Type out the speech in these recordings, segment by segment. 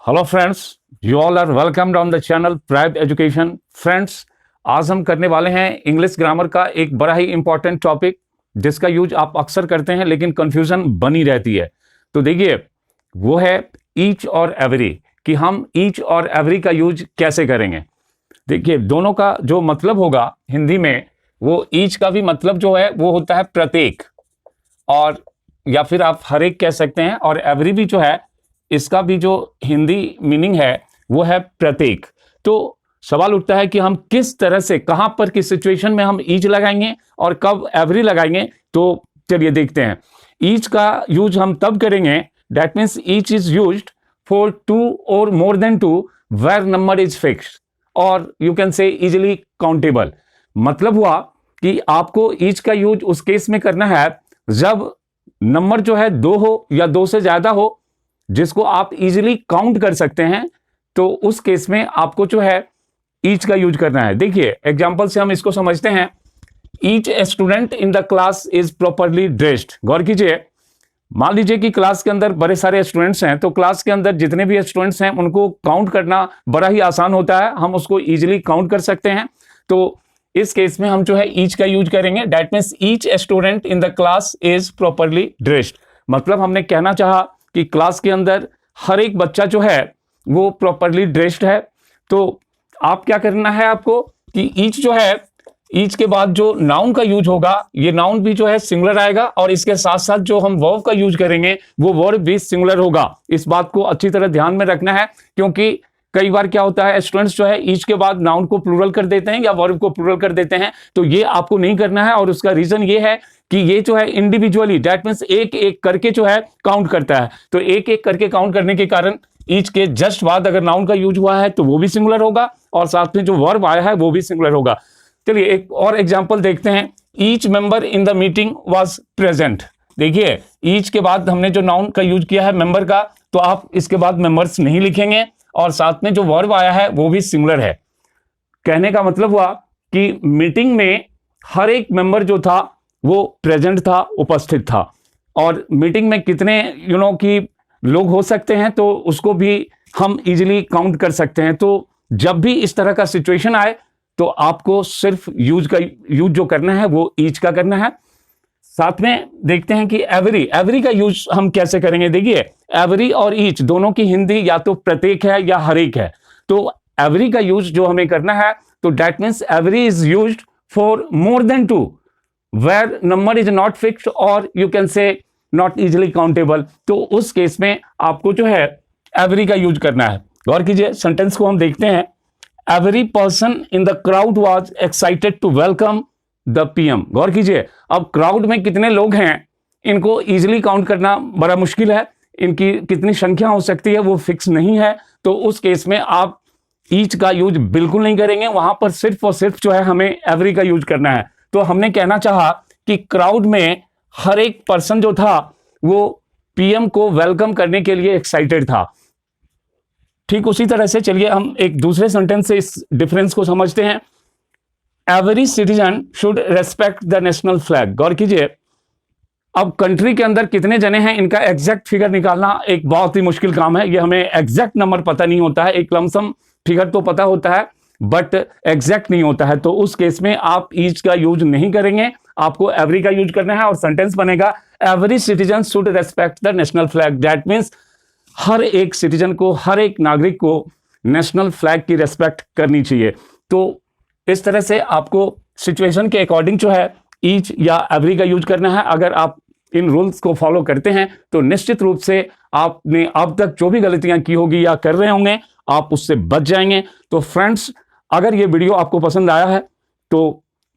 Hello friends, you all are welcomed on the channel prive education. Friends, आज हम करने वाले हैं इंग्लिश ग्रामर का एक बड़ा ही इंपॉर्टेंट टॉपिक जिसका यूज आप अक्सर करते हैं लेकिन कंफ्यूजन बनी रहती है। तो देखिए, वो है ईच और एवरी, कि हम ईच और एवरी का यूज कैसे करेंगे। देखिए, दोनों का जो मतलब होगा हिंदी में, वो ईच का भी मतलब जो है वो होता है प्रत्येक, और या फिर आप हर एक कह सकते हैं, और एवरी भी जो है इसका भी जो हिंदी मीनिंग है वो है प्रत्येक। तो सवाल उठता है कि हम किस तरह से, कहां पर, किस सिचुएशन में हम ईच लगाएंगे और कब एवरी लगाएंगे। तो चलिए देखते हैं। ईच का यूज हम तब करेंगे, that means each is used for two और more than two where number is fixed और you can say easily countable. मतलब हुआ कि आपको ईच का यूज उस केस में करना है जब नंबर जो है दो हो या दो से ज्यादा हो, जिसको आप इजीली काउंट कर सकते हैं, तो उस केस में आपको जो है ईच का यूज करना है। देखिए, एग्जांपल से हम इसको समझते हैं। Each student in the class is properly dressed. गौर कीजिए, मान लीजिए कि क्लास के अंदर बड़े सारे स्टूडेंट्स हैं, तो क्लास के अंदर जितने भी स्टूडेंट्स हैं उनको काउंट करना बड़ा ही आसान होता है, हम उसको इजीली काउंट कर सकते हैं। तो इस केस में हम जो है ईच का यूज करेंगे, that means each student in the class is properly dressed. मतलब हमने कहना चाहा कि क्लास के अंदर हर एक बच्चा जो है वो प्रॉपरली ड्रेस्ड है। तो आप क्या करना है आपको कि ईच जो है, ईच के बाद जो नाउन का यूज होगा, ये नाउन भी जो है सिंगुलर आएगा, और इसके साथ साथ जो हम वर्ब का यूज करेंगे वो वर्ब भी सिंगुलर होगा। इस बात को अच्छी तरह ध्यान में रखना है, क्योंकि कई बार क्या होता है, स्टूडेंट्स जो है ईच के बाद नाउन को प्लूरल कर देते हैं या वर्ब को प्लूरल कर देते हैं। तो ये आपको नहीं करना है, और उसका रीजन ये है कि ये जो है इंडिविजुअली, दैट मीन्स एक एक करके जो है काउंट करता है। तो एक एक करके काउंट करने के कारण ईच के जस्ट बाद अगर नाउन का यूज हुआ है तो वो भी सिंगुलर होगा, और साथ में जो वर्ब आया है वो भी सिंगुलर होगा। चलिए एक और एग्जाम्पल देखते हैं। Each member in the meeting was present. देखिए, ईच के बाद हमने जो नाउन का यूज किया है मेंबर का, तो आप इसके बाद मेंबर्स नहीं लिखेंगे, और साथ में जो वर्ब आया है वो भी सिंगुलर है। कहने का मतलब हुआ कि मीटिंग में हर एक मेंबर जो था वो प्रेजेंट था, उपस्थित था। और मीटिंग में कितने कि लोग हो सकते हैं, तो उसको भी हम इजीली काउंट कर सकते हैं। तो जब भी इस तरह का सिचुएशन आए तो आपको सिर्फ यूज जो करना है वो ईच का करना है। साथ में देखते हैं कि एवरी का यूज हम कैसे करेंगे। देखिए, एवरी और ईच दोनों की हिंदी या तो प्रत्येक है या हर एक है। तो एवरी का यूज जो हमें करना है, तो that means every is used for more than two where number is not fixed और you can say not easily countable. तो उस केस में आपको जो है एवरी का यूज करना है। गौर कीजिए, सेंटेंस को हम देखते हैं। Every person in the crowd was excited to welcome the PM. गौर कीजिए, अब क्राउड में कितने लोग हैं इनको इजीली काउंट करना बड़ा मुश्किल है, इनकी कितनी संख्या हो सकती है वो फिक्स नहीं है। तो उस केस में आप ईच का यूज बिल्कुल नहीं करेंगे, वहां पर सिर्फ और सिर्फ जो है हमें एवरी का यूज करना है। तो हमने कहना चाहा कि क्राउड में हर एक पर्सन जो था वो पीएम को वेलकम करने के लिए एक्साइटेड था। ठीक उसी तरह से चलिए हम एक दूसरे सेंटेंस से इस डिफरेंस को समझते हैं। Every citizen should respect the national flag. गौर कीजिए, अब कंट्री के अंदर कितने जने हैं इनका एग्जैक्ट फिगर निकालना एक बहुत ही मुश्किल काम है। ये हमें एग्जैक्ट नंबर पता नहीं होता है, एक लमसम फिगर तो पता होता है बट एग्जैक्ट नहीं होता है। तो उस केस में आप ईच का यूज नहीं करेंगे, आपको एवरी का यूज करना है, और सेंटेंस बनेगा every citizen should respect the national flag. That means हर एक सिटीजन को, हर एक नागरिक को नेशनल फ्लैग की रेस्पेक्ट करनी चाहिए। तो इस तरह से आपको सिचुएशन के अकॉर्डिंग जो है ईच या एवरी का यूज करना है। अगर आप इन रूल्स को फॉलो करते हैं तो निश्चित रूप से आपने अब तक जो भी गलतियां की होगी या कर रहे होंगे, आप उससे बच जाएंगे। तो फ्रेंड्स, अगर ये वीडियो आपको पसंद आया है तो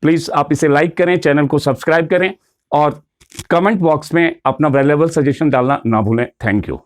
प्लीज आप इसे लाइक करें, चैनल को सब्सक्राइब करें, और कमेंट बॉक्स में अपना वैल्यूएबल सजेशन डालना ना भूलें। Thank you.